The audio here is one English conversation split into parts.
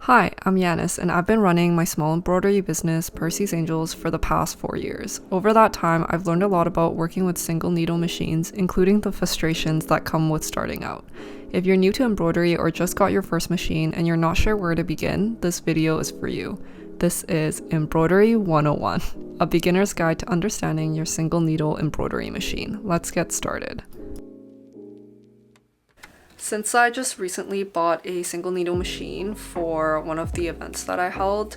Hi, I'm Yanis, and I've been running my small embroidery business, Percy's Angels, for the past 4 years. Over that time, I've learned a lot about working with single needle machines, including the frustrations that come with starting out. If you're new to embroidery or just got your first machine and you're not sure where to begin, this video is for you. This is Embroidery 101, a beginner's guide to understanding your single needle embroidery machine. Let's get started. Since I just recently bought a single needle machine for one of the events that I held,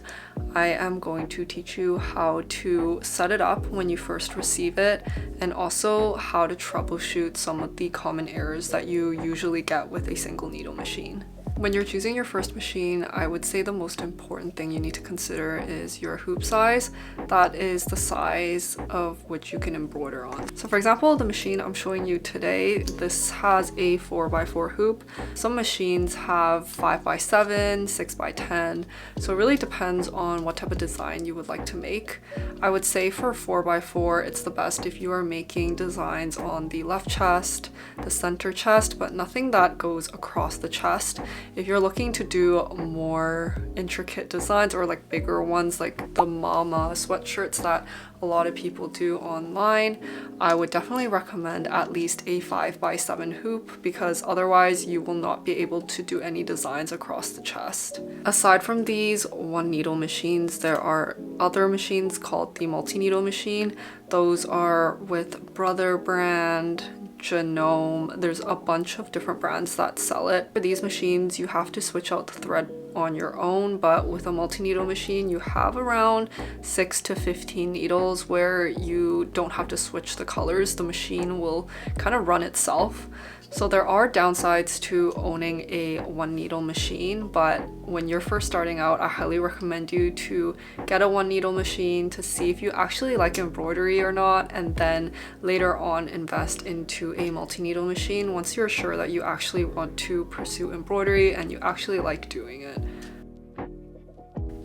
I am going to teach you how to set it up when you first receive it, and also how to troubleshoot some of the common errors that you usually get with a single needle machine. When you're choosing your first machine, I would say the most important thing you need to consider is your hoop size. That is the size of which you can embroider on. So for example, the machine I'm showing you today, this has a 4x4 hoop. Some machines have 5x7, 6x10. So it really depends on what type of design you would like to make. I would say for 4x4, it's the best if you are making designs on the left chest, the center chest, but nothing that goes across the chest. If you're looking to do more intricate designs or like bigger ones like the mama sweatshirts that a lot of people do online, I would definitely recommend at least a 5x7 hoop, because otherwise you will not be able to do any designs across the chest. Aside from these one needle machines, there are other machines called the multi-needle machine. Those are with Brother brand, Genome. There's a bunch of different brands that sell it. For these machines, you have to switch out the thread on your own, but with a multi-needle machine, you have around 6 to 15 needles where you don't have to switch the colors. The machine will kind of run itself. So there are downsides to owning a one needle machine, but when you're first starting out, I highly recommend you to get a one needle machine to see if you actually like embroidery or not, and then later on invest into a multi-needle machine once you're sure that you actually want to pursue embroidery and you actually like doing it.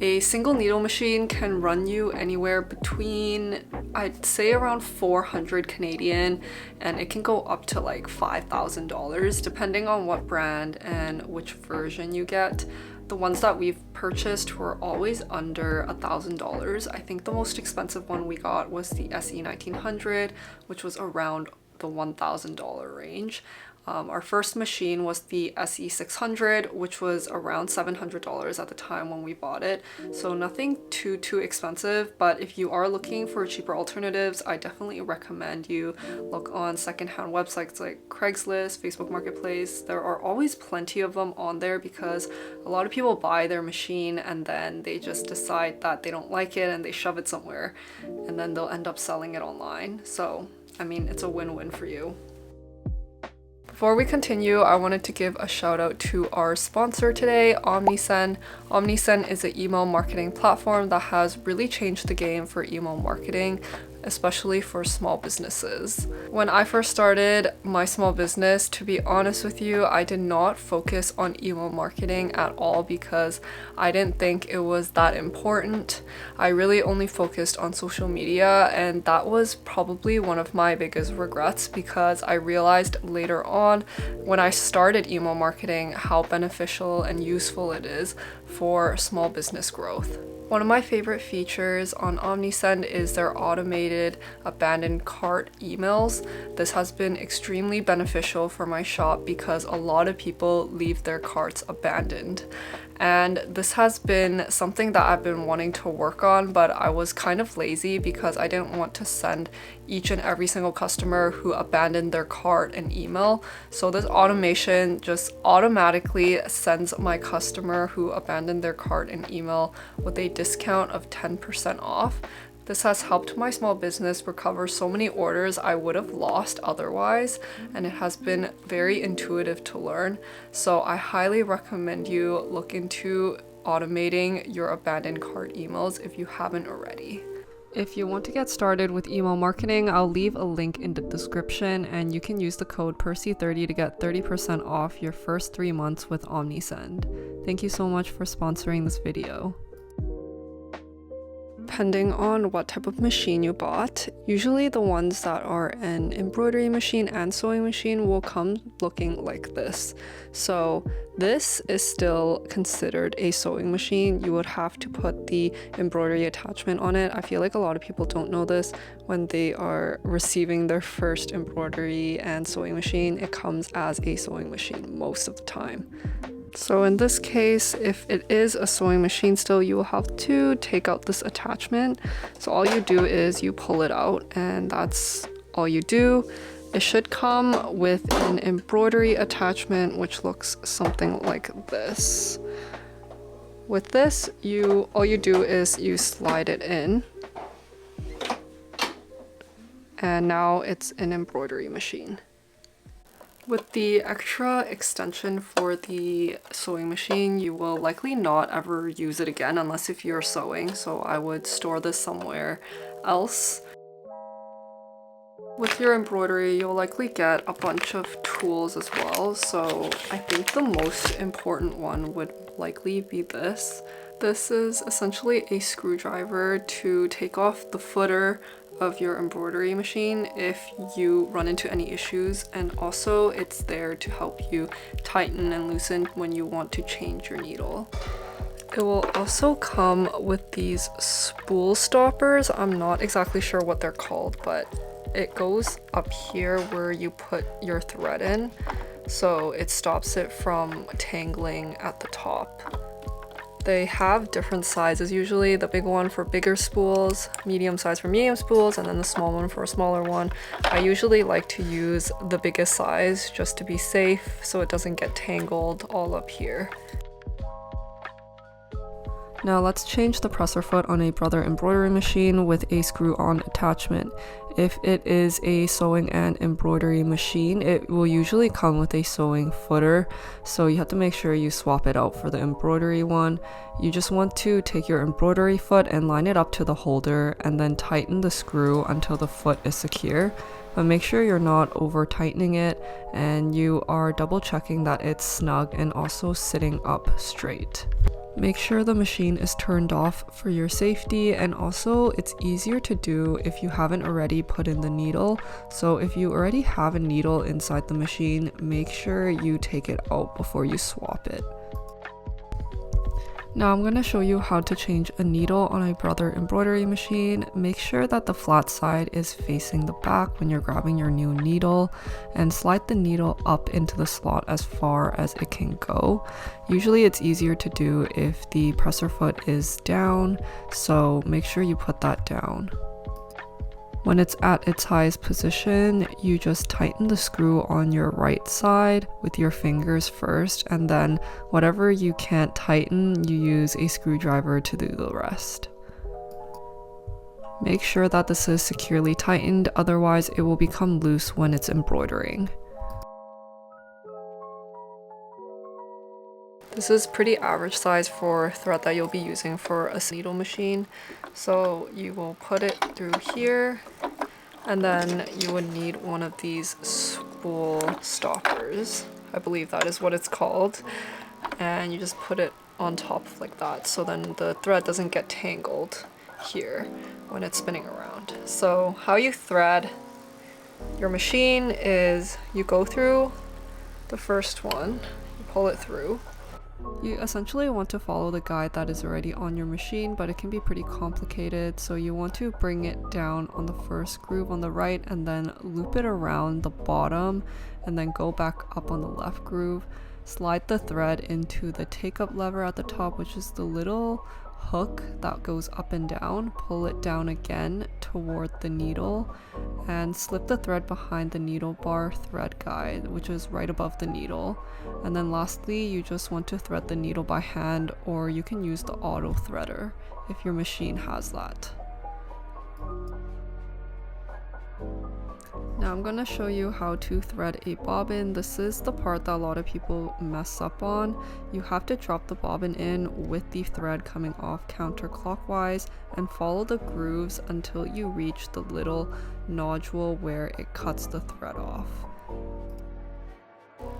A single needle machine can run you anywhere between, I'd say, around 400 Canadian, and it can go up to like $5,000 depending on what brand and which version you get. The ones that we've purchased were always under $1,000. I think the most expensive one we got was the SE 1900, which was around the $1,000 range. Our first machine was the SE 600, which was around $700 at the time when we bought it. So nothing too expensive, but if you are looking for cheaper alternatives, I definitely recommend you look on secondhand websites like Craigslist, Facebook Marketplace. There are always plenty of them on there because a lot of people buy their machine and then they just decide that they don't like it and they shove it somewhere, and then they'll end up selling it online. So, I mean, it's a win-win for you. Before we continue, I wanted to give a shout out to our sponsor today, OmniSend. OmniSend is an email marketing platform that has really changed the game for email marketing, especially for small businesses. When I first started my small business, to be honest with you, I did not focus on email marketing at all because I didn't think it was that important. I really only focused on social media, and that was probably one of my biggest regrets because I realized later on when I started email marketing how beneficial and useful it is for small business growth. One of my favorite features on OmniSend is their automated abandoned cart emails. This has been extremely beneficial for my shop because a lot of people leave their carts abandoned. And this has been something that I've been wanting to work on, but I was kind of lazy because I didn't want to send each and every single customer who abandoned their cart an email. So this automation just automatically sends my customer who abandoned their cart an email with a discount of 10% off. This has helped my small business recover so many orders I would have lost otherwise, and it has been very intuitive to learn. So I highly recommend you look into automating your abandoned cart emails if you haven't already. If you want to get started with email marketing, I'll leave a link in the description, and you can use the code PERCY30 to get 30% off your first 3 months with OmniSend. Thank you so much for sponsoring this video. depending on what type of machine you bought, usually the ones that are an embroidery machine and sewing machine will come looking like this. So this is still considered a sewing machine. You would have to put the embroidery attachment on it. I feel like a lot of people don't know this. When they are receiving their first embroidery and sewing machine, it comes as a sewing machine most of the time. So in this case, if it is a sewing machine still, you will have to take out this attachment. So all you do is you pull it out, and that's all you do. It should come with an embroidery attachment, which looks something like this. With this, all you do is you slide it in. And now it's an embroidery machine. With the extra extension for the sewing machine, you will likely not ever use it again unless if you're sewing, so I would store this somewhere else. With your embroidery, you'll likely get a bunch of tools as well, so I think the most important one would likely be this. This is essentially a screwdriver to take off the footer of your embroidery machine if you run into any issues, and also it's there to help you tighten and loosen when you want to change your needle. It will also come with these spool stoppers. I'm not exactly sure what they're called, but it goes up here where you put your thread in, so it stops it from tangling at the top. They have different sizes usually, the big one for bigger spools, medium size for medium spools, and then the small one for a smaller one. I usually like to use the biggest size just to be safe so it doesn't get tangled all up here. Now let's change the presser foot on a Brother embroidery machine with a screw-on attachment. If it is a sewing and embroidery machine, it will usually come with a sewing footer, so you have to make sure you swap it out for the embroidery one. You just want to take your embroidery foot and line it up to the holder and then tighten the screw until the foot is secure. But make sure you're not over tightening it and you are double checking that it's snug and also sitting up straight. Make sure the machine is turned off for your safety, and also it's easier to do if you haven't already put in the needle. So if you already have a needle inside the machine, make sure you take it out before you swap it. Now I'm going to show you how to change a needle on a Brother embroidery machine. Make sure that the flat side is facing the back when you're grabbing your new needle, and slide the needle up into the slot as far as it can go. Usually it's easier to do if the presser foot is down, so make sure you put that down. When it's at its highest position, you just tighten the screw on your right side with your fingers first, and then whatever you can't tighten, you use a screwdriver to do the rest. Make sure that this is securely tightened, otherwise it will become loose when it's embroidering. This is pretty average size for thread that you'll be using for a needle machine. So you will put it through here, and then you would need one of these spool stoppers. I believe that is what it's called. And you just put it on top like that, so then the thread doesn't get tangled here when it's spinning around. So how you thread your machine is you go through the first one, you pull it through. You essentially want to follow the guide that is already on your machine, but it can be pretty complicated, so you want to bring it down on the first groove on the right and then loop it around the bottom and then go back up on the left groove. Slide the thread into the take-up lever at the top, which is the little hook that goes up and down. Pull it down again toward the needle and slip the thread behind the needle bar thread guide, which is right above the needle. And then lastly, you just want to thread the needle by hand, or you can use the auto threader if your machine has that. Now I'm going to show you how to thread a bobbin. This is the part that a lot of people mess up on. You have to drop the bobbin in with the thread coming off counterclockwise and follow the grooves until you reach the little nodule where it cuts the thread off.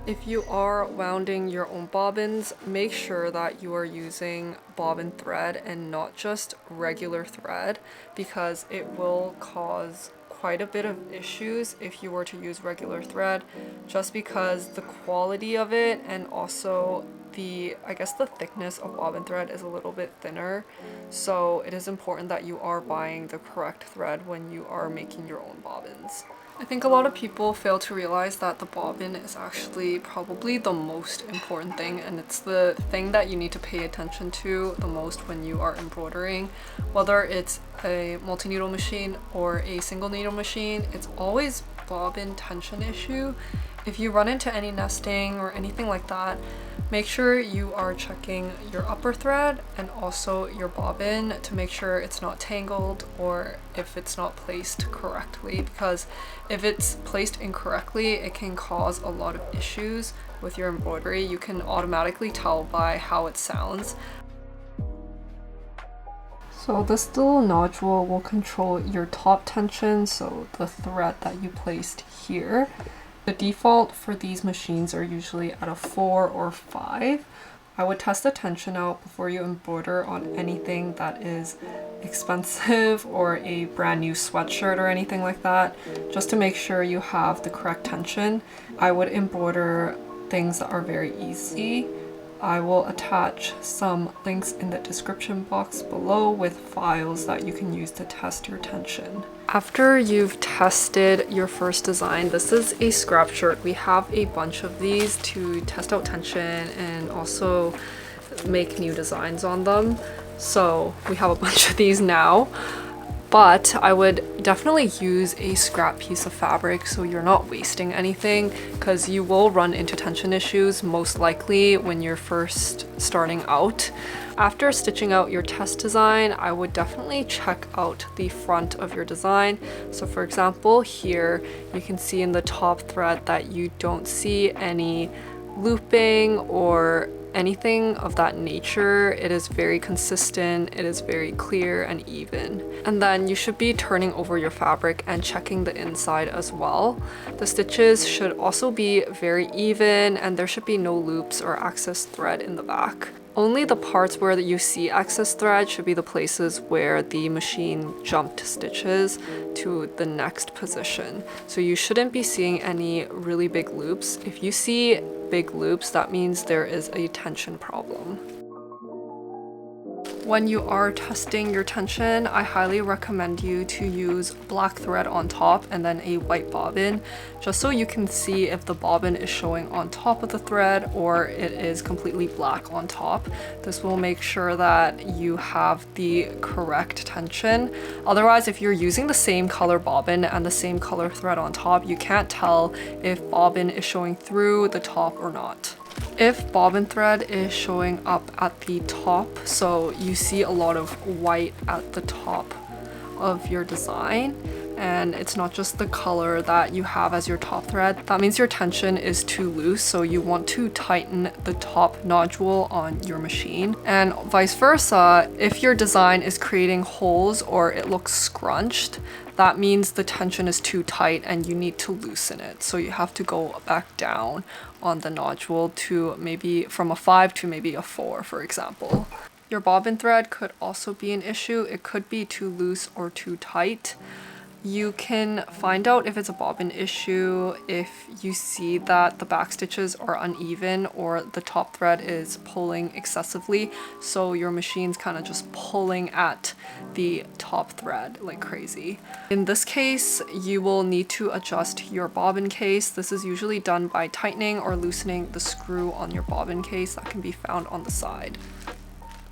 If you are wounding your own bobbins, make sure that you are using bobbin thread and not just regular thread, because it will cause quite a bit of issues if you were to use regular thread, just because the quality of it and also I guess the thickness of bobbin thread is a little bit thinner. So it is important that you are buying the correct thread when you are making your own bobbins. I think a lot of people fail to realize that the bobbin is actually probably the most important thing, and it's the thing that you need to pay attention to the most when you are embroidering. Whether it's a multi-needle machine or a single needle machine, it's always bobbin tension issue. If you run into any nesting or anything like that, make sure you are checking your upper thread and also your bobbin to make sure it's not tangled or if it's not placed correctly, because if it's placed incorrectly, it can cause a lot of issues with your embroidery. You can automatically tell by how it sounds. So this little nodule will control your top tension, so the thread that you placed here. The default for these machines are usually at a 4 or 5. I would test the tension out before you embroider on anything that is expensive or a brand new sweatshirt or anything like that, just to make sure you have the correct tension. I would embroider things that are very easy. I will attach some links in the description box below with files that you can use to test your tension. After you've tested your first design, this is a scrap shirt. We have a bunch of these to test out tension and also make new designs on them. So we have a bunch of these now. But I would definitely use a scrap piece of fabric so you're not wasting anything, because you will run into tension issues most likely when you're first starting out. After stitching out your test design, I would definitely check out the front of your design. So for example, here you can see in the top thread that you don't see any looping or anything of that nature. It is very consistent, it is very clear and even. And then you should be turning over your fabric and checking the inside as well. The stitches should also be very even and there should be no loops or excess thread in the back. Only the parts where you see excess thread should be the places where the machine jumped stitches to the next position. So you shouldn't be seeing any really big loops. If you see big loops, that means there is a tension problem. When you are testing your tension, I highly recommend you to use black thread on top and then a white bobbin, just so you can see if the bobbin is showing on top of the thread or it is completely black on top. This will make sure that you have the correct tension. Otherwise, if you're using the same color bobbin and the same color thread on top, you can't tell if bobbin is showing through the top or not. If bobbin thread is showing up at the top, so you see a lot of white at the top of your design, and it's not just the color that you have as your top thread, that means your tension is too loose, so you want to tighten the top nodule on your machine. And vice versa, if your design is creating holes or it looks scrunched, that means the tension is too tight and you need to loosen it. So you have to go back down on the nodule to maybe from a 5 to maybe a 4, for example. Your bobbin thread could also be an issue. It could be too loose or too tight. You can find out if it's a bobbin issue if you see that the back stitches are uneven or the top thread is pulling excessively, so your machine's kind of just pulling at the top thread like crazy. In this case, you will need to adjust your bobbin case. This is usually done by tightening or loosening the screw on your bobbin case that can be found on the side.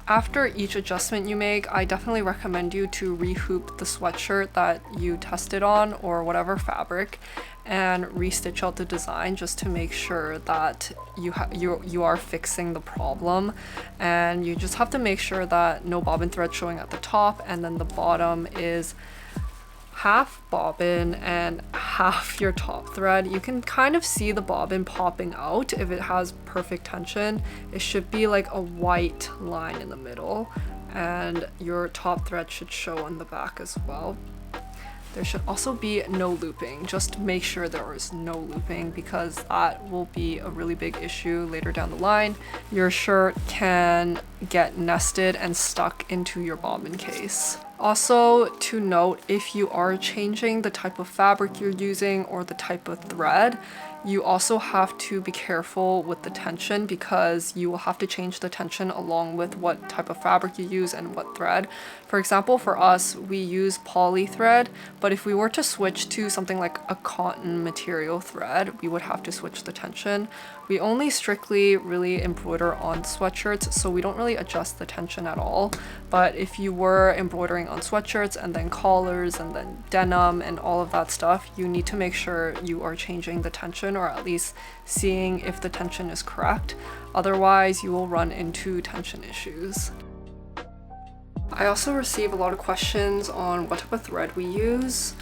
After each adjustment you make, I definitely recommend you to rehoop the sweatshirt that you tested on or whatever fabric and restitch out the design just to make sure that you are fixing the problem. And you just have to make sure that no bobbin thread showing at the top, and then the bottom is half bobbin and half your top thread. You can kind of see the bobbin popping out if it has perfect tension. It should be like a white line in the middle, and your top thread should show on the back as well. There should also be no looping. Just make sure there is no looping because that will be a really big issue later down the line. Your shirt can get nested and stuck into your bobbin case. Also to note, if you are changing the type of fabric you're using or the type of thread, you also have to be careful with the tension because you will have to change the tension along with what type of fabric you use and what thread. For example, for us, we use poly thread, but if we were to switch to something like a cotton material thread, we would have to switch the tension. We only strictly really embroider on sweatshirts, so we don't really adjust the tension at all. But if you were embroidering on sweatshirts and then collars and then denim and all of that stuff, you need to make sure you are changing the tension or at least seeing if the tension is correct. Otherwise, you will run into tension issues. I also receive a lot of questions on what type of thread we use.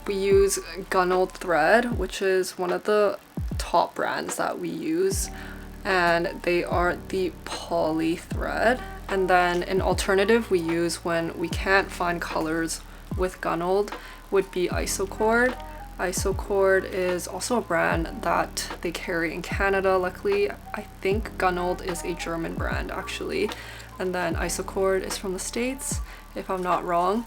We use gunnelled thread, which is one of the top brands that we use, and they are the poly thread. And then an alternative we use when we can't find colors with gunnelled would be isocord. Isocord is also a brand that they carry in Canada. Luckily, I think gunnelled is a German brand actually, and then isocord is from the States, if I'm not wrong.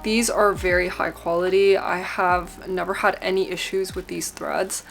These are very high quality. I have never had any issues with these threads.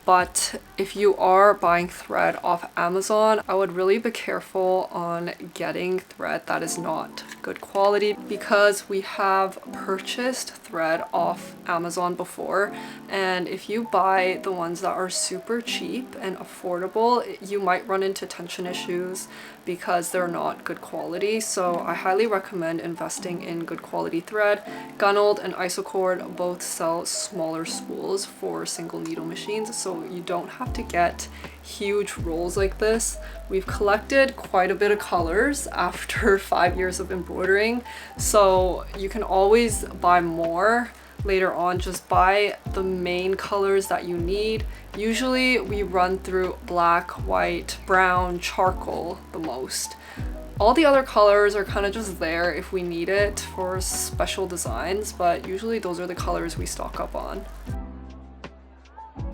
But if you are buying thread off Amazon, I would really be careful on getting thread that is not good quality because we have purchased thread off Amazon before, and if you buy the ones that are super cheap and affordable, you might run into tension issues because they're not good quality. So I highly recommend investing in good quality thread. Gunnelled and isocord both sell smaller spools for single needle machines, so you don't have to get huge rolls like this. We've collected quite a bit of colors after 5 years of embroidering, so you can always buy more later on. Just buy the main colors that you need. Usually we run through black, white, brown, charcoal the most. All the other colors are kind of just there if we need it for special designs, but usually those are the colors we stock up on.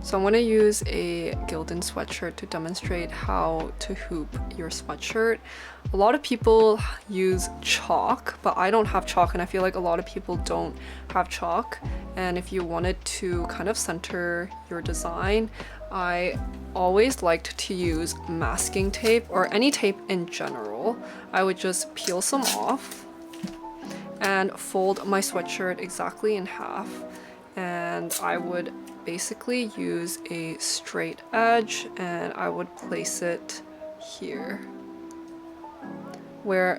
So I'm going to use a Gildan sweatshirt to demonstrate how to hoop your sweatshirt. A lot of people use chalk, but I don't have chalk, and I feel like a lot of people don't have chalk. And if you wanted to kind of center your design, I always liked to use masking tape or any tape in general. I would just peel some off and fold my sweatshirt exactly in half, and I would basically use a straight edge and I would place it here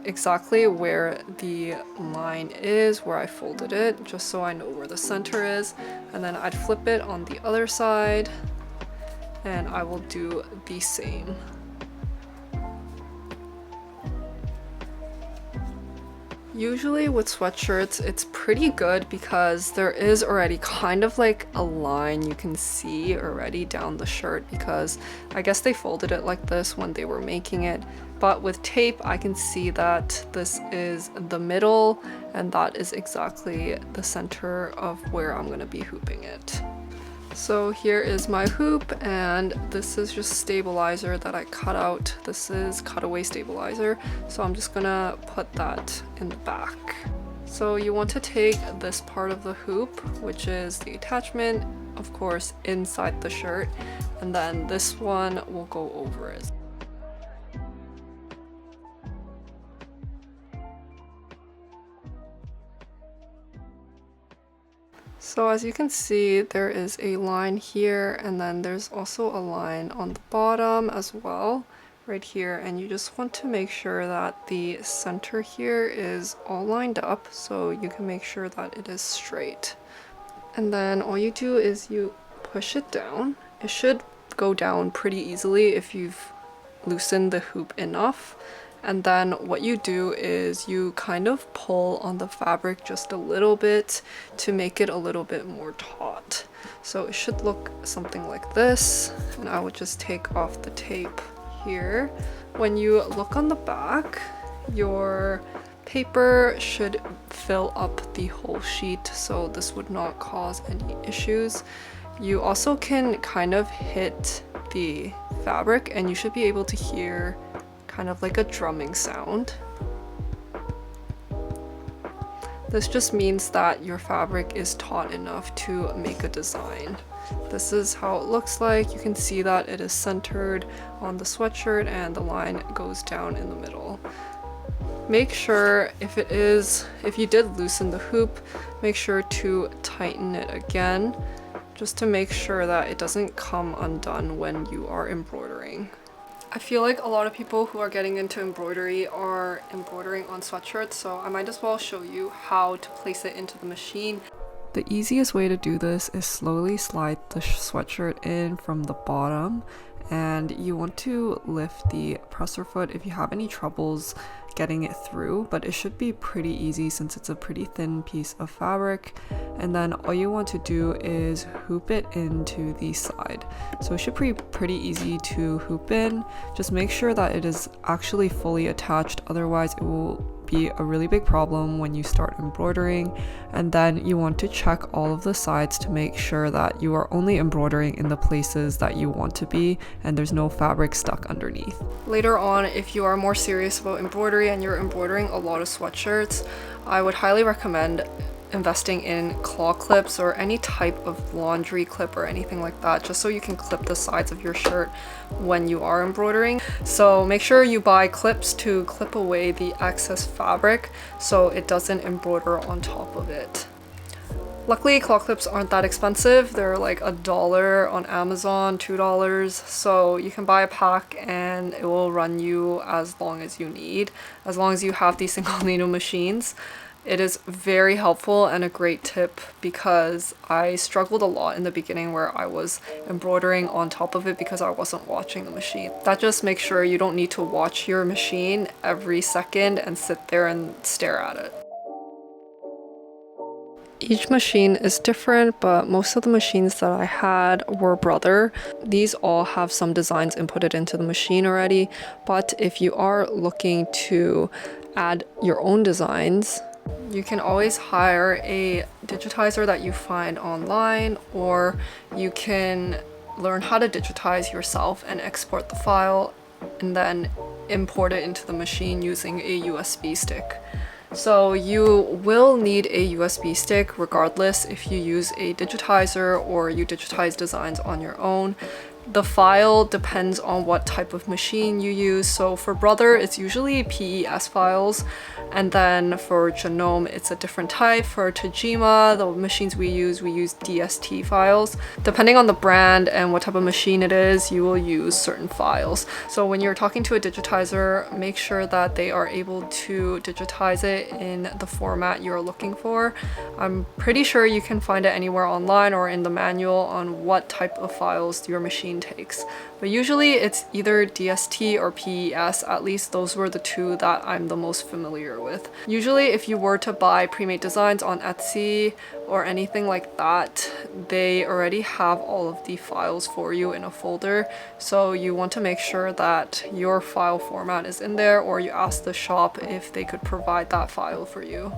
exactly where the line is where I folded it, just so I know where the center is. And then I'd flip it on the other side and I will do the same. Usually with sweatshirts, it's pretty good because there is already kind of like a line you can see already down the shirt, because I guess they folded it like this when they were making it. But with tape, I can see that this is the middle and that is exactly the center of where I'm gonna be hooping it. So here is my hoop, and this is just stabilizer that I cut out. This is cutaway stabilizer, so I'm just gonna put that in the back. So you want to take this part of the hoop, which is the attachment, of course, inside the shirt, and then this one will go over it. So as you can see, there is a line here, and then there's also a line on the bottom as well, right here. And you just want to make sure that the center here is all lined up so you can make sure that it is straight. And then all you do is you push it down. It should go down pretty easily if you've loosened the hoop enough. And then what you do is you kind of pull on the fabric just a little bit to make it a little bit more taut. So it should look something like this. And I would just take off the tape here. When you look on the back, your paper should fill up the whole sheet, so this would not cause any issues. You also can kind of hit the fabric and you should be able to hear kind of like a drumming sound. This just means that your fabric is taut enough to make a design. This is how it looks like. You can see that it is centered on the sweatshirt and the line goes down in the middle. Make sure if you did loosen the hoop, make sure to tighten it again, just to make sure that it doesn't come undone when you are embroidering. I feel like a lot of people who are getting into embroidery are embroidering on sweatshirts, so I might as well show you how to place it into the machine. The easiest way to do this is slowly slide the sweatshirt in from the bottom, and you want to lift the presser foot if you have any troubles getting it through, but it should be pretty easy since it's a pretty thin piece of fabric. And then all you want to do is hoop it into the side. So it should be pretty easy to hoop in. Just make sure that it is actually fully attached, otherwise it will be a really big problem when you start embroidering. And then you want to check all of the sides to make sure that you are only embroidering in the places that you want to be and there's no fabric stuck underneath. Later on, if you are more serious about embroidery and you're embroidering a lot of sweatshirts, I would highly recommend investing in claw clips or any type of laundry clip or anything like that, just so you can clip the sides of your shirt when you are embroidering. So make sure you buy clips to clip away the excess fabric so it doesn't embroider on top of it. Luckily, claw clips aren't that expensive. They're like $1 on Amazon, $2, so you can buy a pack and it will run you as long as you need, as long as you have these single needle machines. It is very helpful and a great tip because I struggled a lot in the beginning where I was embroidering on top of it because I wasn't watching the machine. That just makes sure you don't need to watch your machine every second and sit there and stare at it. Each machine is different, but most of the machines that I had were Brother. These all have some designs inputted into the machine already, but if you are looking to add your own designs, you can always hire a digitizer that you find online, or you can learn how to digitize yourself and export the file and then import it into the machine using a USB stick. So you will need a USB stick regardless if you use a digitizer or you digitize designs on your own. The file depends on what type of machine you use. So for Brother, it's usually PES files, and then for Genome, it's a different type. For Tajima, the machines we use DST files. Depending on the brand and what type of machine it is, you will use certain files. So when you're talking to a digitizer, make sure that they are able to digitize it in the format you're looking for. I'm pretty sure you can find it anywhere online or in the manual on what type of files your machine takes. But usually it's either DST or PES, at least those were the two that I'm the most familiar with. Usually if you were to buy pre-made designs on Etsy or anything like that, they already have all of the files for you in a folder. So you want to make sure that your file format is in there, or you ask the shop if they could provide that file for you.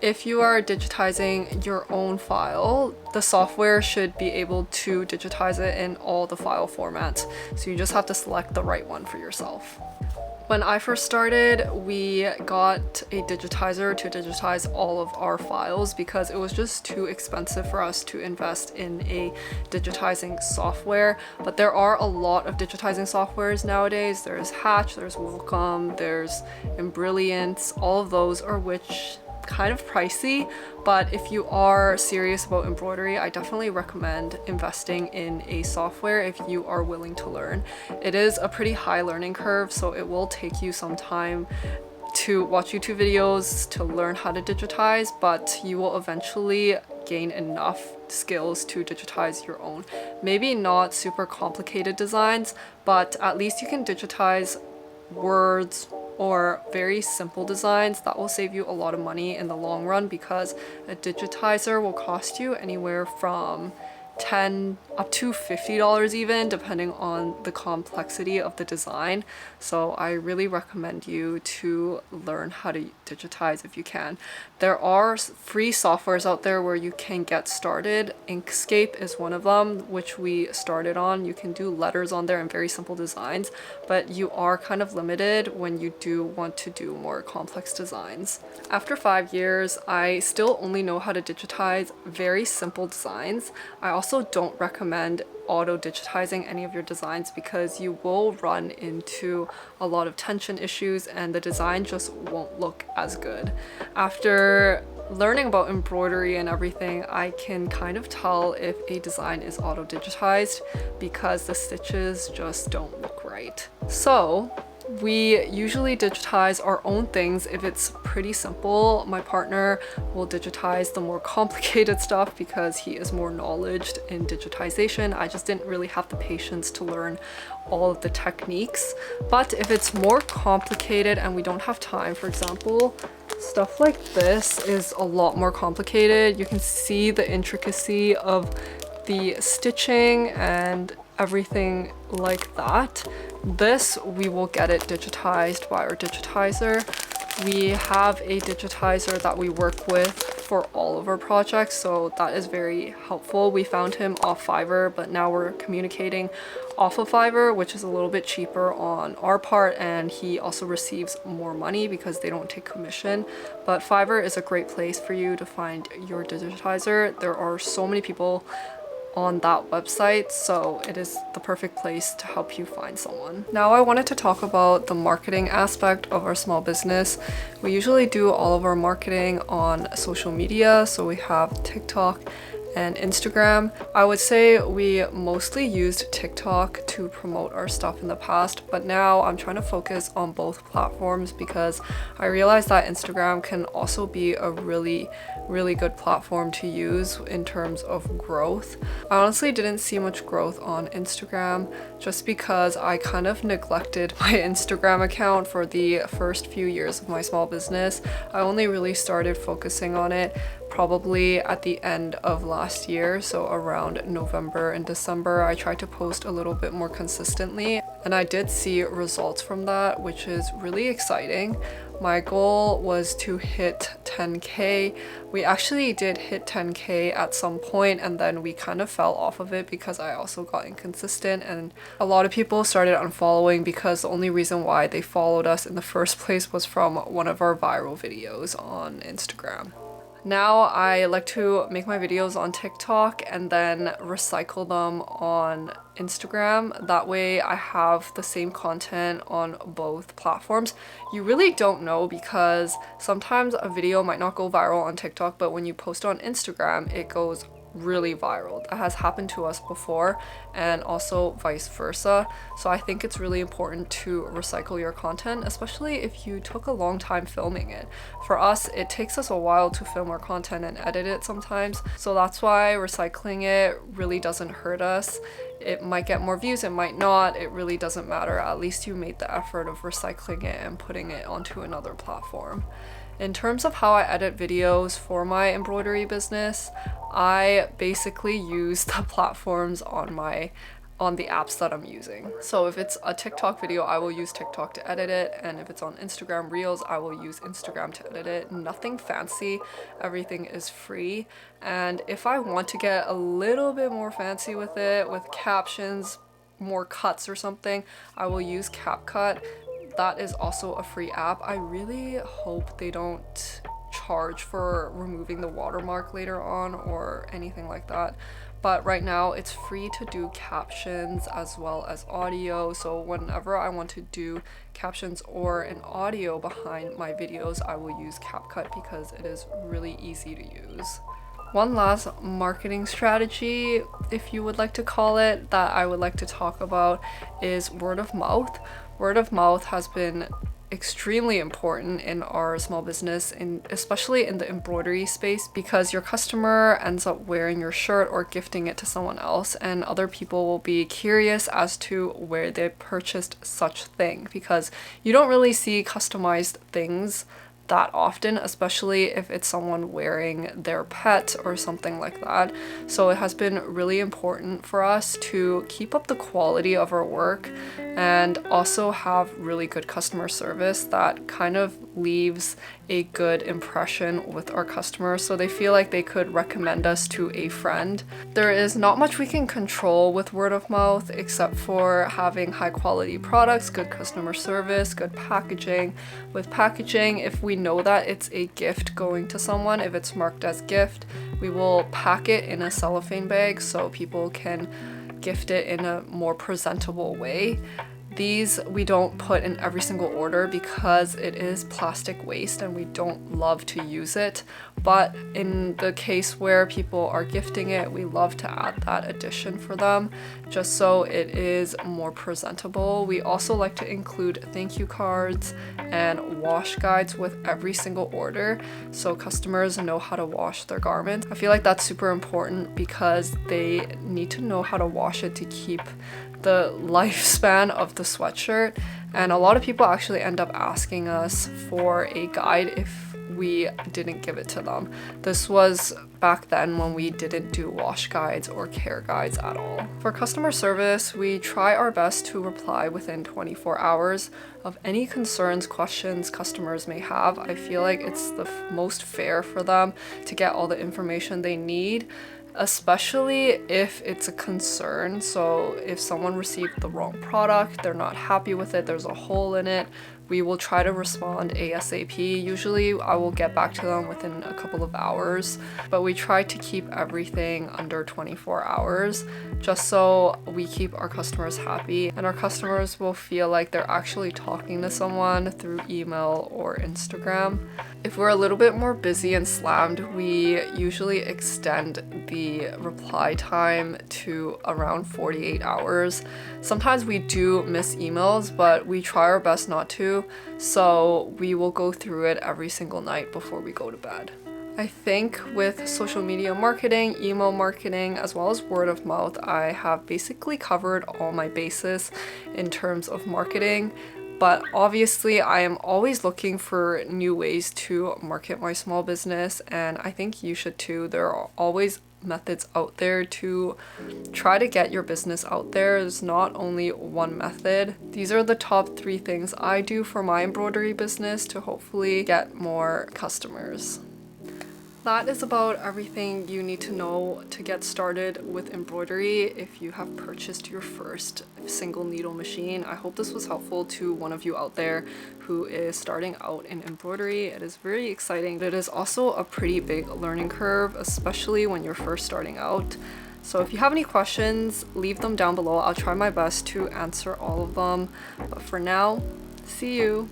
If you are digitizing your own file, the software should be able to digitize it in all the file formats. So you just have to select the right one for yourself. When I first started, we got a digitizer to digitize all of our files because it was just too expensive for us to invest in a digitizing software. But there are a lot of digitizing softwares nowadays. There's Hatch, there's Welcome, there's Embrilliance, all of those are which kind of pricey, but if you are serious about embroidery, I definitely recommend investing in a software if you are willing to learn. It is a pretty high learning curve, so it will take you some time to watch YouTube videos to learn how to digitize, but you will eventually gain enough skills to digitize your own. Maybe not super complicated designs, but at least you can digitize words or very simple designs. That will save you a lot of money in the long run because a digitizer will cost you anywhere from $10 up to $50 even, depending on the complexity of the design. So I really recommend you to learn how to digitize if you can. There are free softwares out there where you can get started. Inkscape is one of them, which we started on. You can do letters on there and very simple designs, but you are kind of limited when you do want to do more complex designs. After 5 years, I still only know how to digitize very simple designs. I also don't recommend auto digitizing any of your designs because you will run into a lot of tension issues and the design just won't look as good. After learning about embroidery and everything, I can kind of tell if a design is auto digitized because the stitches just don't look right. So we usually digitize our own things if it's pretty simple. My partner will digitize the more complicated stuff because he is more knowledgeable in digitization. I just didn't really have the patience to learn all of the techniques. But if it's more complicated and we don't have time, for example, stuff like this is a lot more complicated. You can see the intricacy of the stitching and everything like that. This, we will get it digitized by our digitizer. We have a digitizer that we work with for all of our projects, so that is very helpful. We found him off Fiverr, but now we're communicating off of Fiverr, which is a little bit cheaper on our part, and he also receives more money because they don't take commission. But Fiverr is a great place for you to find your digitizer. There are so many people on that website, so it is the perfect place to help you find someone. Now I wanted to talk about the marketing aspect of our small business. We usually do all of our marketing on social media, so we have TikTok and Instagram. I would say we mostly used TikTok to promote our stuff in the past, but now I'm trying to focus on both platforms because I realized that Instagram can also be a really good platform to use in terms of growth. I honestly didn't see much growth on Instagram just because I kind of neglected my Instagram account for the first few years of my small business. I only really started focusing on it probably at the end of last year, so around November and December. I tried to post a little bit more consistently and I did see results from that, which is really exciting. My goal was to hit 10K. We actually did hit 10K at some point and then we kind of fell off of it because I also got inconsistent and a lot of people started unfollowing because the only reason why they followed us in the first place was from one of our viral videos on Instagram. Now I like to make my videos on TikTok and then recycle them on Instagram. That way I have the same content on both platforms. You really don't know because sometimes a video might not go viral on TikTok, but when you post on Instagram, it goes really viral. That has happened to us before and also vice versa. So I think it's really important to recycle your content, especially if you took a long time filming it. For us, it takes us a while to film our content and edit it sometimes. So that's why recycling it really doesn't hurt us. It might get more views, it might not, it really doesn't matter. At least you made the effort of recycling it and putting it onto another platform. In terms of how I edit videos for my embroidery business, I basically use the platforms on the apps that I'm using. So if it's a TikTok video, I will use TikTok to edit it, and if it's on Instagram Reels, I will use Instagram to edit it. Nothing fancy, everything is free. And if I want to get a little bit more fancy with it, with captions, more cuts or something, I will use CapCut. That is also a free app. I really hope they don't charge for removing the watermark later on or anything like that. But right now it's free to do captions as well as audio. So whenever I want to do captions or an audio behind my videos, I will use CapCut because it is really easy to use. One last marketing strategy, if you would like to call it, that I would like to talk about is word of mouth. Word of mouth has been extremely important in our small business, especially in the embroidery space, because your customer ends up wearing your shirt or gifting it to someone else, and other people will be curious as to where they purchased such thing, because you don't really see customized things that often, especially if it's someone wearing their pet or something like that. So it has been really important for us to keep up the quality of our work and also have really good customer service that kind of leaves a good impression with our customers so they feel like they could recommend us to a friend. There is not much we can control with word of mouth except for having high quality products, good customer service, good packaging. With packaging, if we know that it's a gift going to someone, if it's marked as gift, we will pack it in a cellophane bag so people can gift it in a more presentable way. These we don't put in every single order because it is plastic waste and we don't love to use it. But in the case where people are gifting it, we love to add that addition for them just so it is more presentable. We also like to include thank you cards and wash guides with every single order so customers know how to wash their garments. I feel like that's super important because they need to know how to wash it to keep the lifespan of the sweatshirt, and a lot of people actually end up asking us for a guide if we didn't give it to them. This was back then when we didn't do wash guides or care guides at all. For customer service, we try our best to reply within 24 hours of any concerns, questions customers may have. I feel like it's the most fair for them to get all the information they need, especially if it's a concern. So if someone received the wrong product, they're not happy with it, there's a hole in it, we will try to respond ASAP. Usually I will get back to them within a couple of hours, but we try to keep everything under 24 hours just so we keep our customers happy and our customers will feel like they're actually talking to someone through email or Instagram. If we're a little bit more busy and slammed, we usually extend the reply time to around 48 hours. Sometimes we do miss emails, but we try our best not to, so we will go through it every single night before we go to bed. I think with social media marketing, email marketing, as well as word of mouth, I have basically covered all my bases in terms of marketing. But obviously I am always looking for new ways to market my small business, and I think you should too. There are always methods out there to try to get your business out there. There's not only one method. These are the top 3 things I do for my embroidery business to hopefully get more customers. That is about everything you need to know to get started with embroidery if you have purchased your first single needle machine. I hope this was helpful to one of you out there who is starting out in embroidery. It is very exciting. It is also a pretty big learning curve, especially when you're first starting out. So if you have any questions, leave them down below. I'll try my best to answer all of them. But for now, see you.